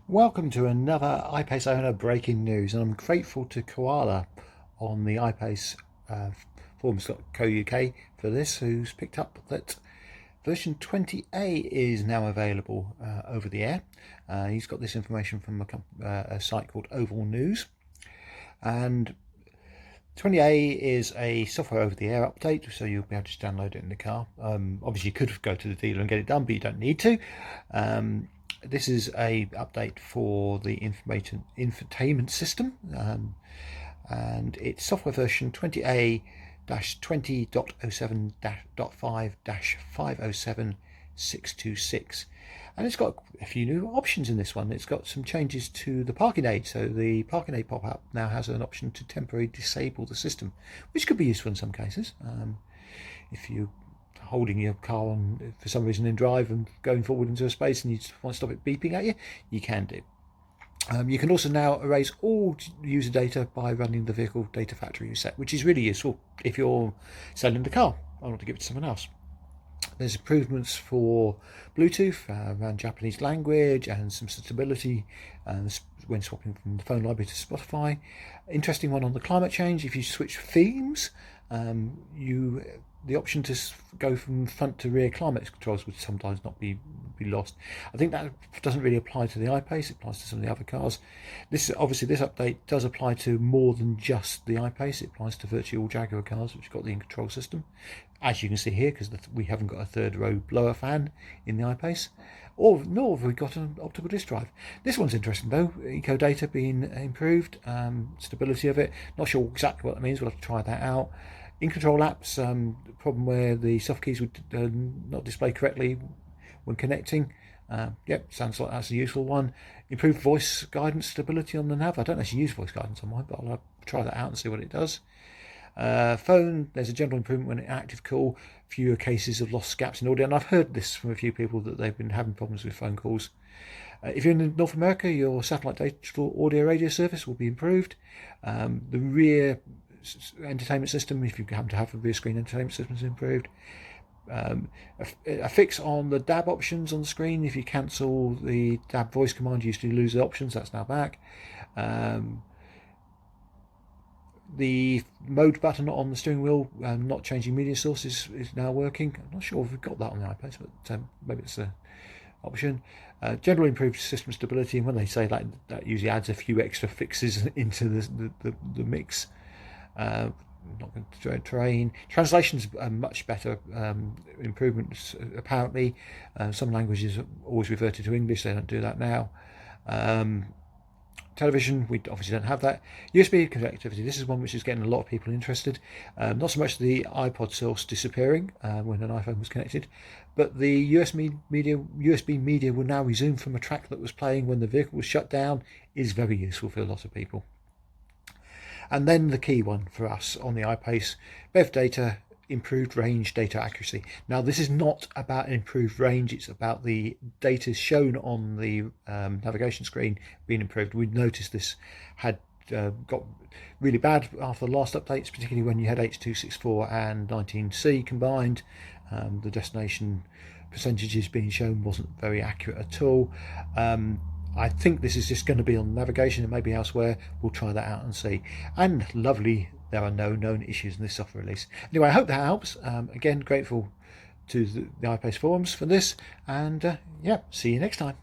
Welcome to another iPaceOwner breaking news, and I'm grateful to Koala on the iPace forums.co.uk for this, who's picked up that version 20A is now available over the air. He's got this information from a site called Oval News, and 20A is a software over the air update, so you'll be able to just download it in the car. Obviously, you could go to the dealer and get it done, but you don't need to. This is a update for the infotainment system, and it's software version 20A-20.07.5-507626. And it's got a few new options in this one. It's got some changes to the parking aid. So the parking aid pop-up now has an option to temporarily disable the system, which could be useful in some cases. If you're holding your car on for some reason in drive and going forward into a space and you just want to stop it beeping at you, you can do. You can also now erase all user data by running the vehicle data factory reset, which is really useful if you're selling the car. I want to give it to someone else. There's improvements for Bluetooth around Japanese language and some stability when swapping from the phone library to Spotify. Interesting one on the climate change. If you switch themes, the option to go from front to rear climate controls would sometimes not be lost. I think that doesn't really apply to the iPace. It applies to some of the other cars. This update does apply to more than just the iPace. It applies to virtually all Jaguar cars which got the in-control system, as you can see here, because we haven't got a third row blower fan in the iPace, nor have we got an optical disc drive. This one's interesting though. Eco data being improved, stability of it. Not sure exactly what that means. We'll have to try that out. In-control apps, problem where the soft keys would not display correctly when connecting. Yep, sounds like that's a useful one. Improved voice guidance stability on the nav. I don't actually use voice guidance on mine, but I'll try that out and see what it does. Phone, there's a general improvement when active call, fewer cases of lost gaps in audio, and I've heard this from a few people that they've been having problems with phone calls. If you're in North America, your satellite digital audio radio service will be improved. The rear entertainment system, if you happen to have a rear screen entertainment system, is improved. A fix on the DAB options on the screen. If you cancel the DAB voice command, you used to lose the options. That's now back. The mode button on the steering wheel, not changing media sources, is now working. I'm not sure if we've got that on the iPace, but maybe it's an option. Generally improved system stability, and when they say that usually adds a few extra fixes into the mix. Not going to train. Translations are much better improvements apparently. Some languages are always reverted to English. They don't do that now. Television, we obviously don't have that. USB connectivity, this is one which is getting a lot of people interested. Not so much the iPod source disappearing when an iPhone was connected, but the USB media will now resume from a track that was playing when the vehicle was shut down, is very useful for a lot of people. And then the key one for us on the iPace, BEV data, improved range data accuracy. Now this is not about improved range, it's about the data shown on the navigation screen being improved. We noticed this had got really bad after the last updates, particularly when you had H.264 and 19C combined. The destination percentages being shown wasn't very accurate at all. I think this is just going to be on navigation and maybe elsewhere. We'll try that out and see. And lovely, there are no known issues in this software release. Anyway, I hope that helps. Again, grateful to the iPace forums for this. And yeah, see you next time.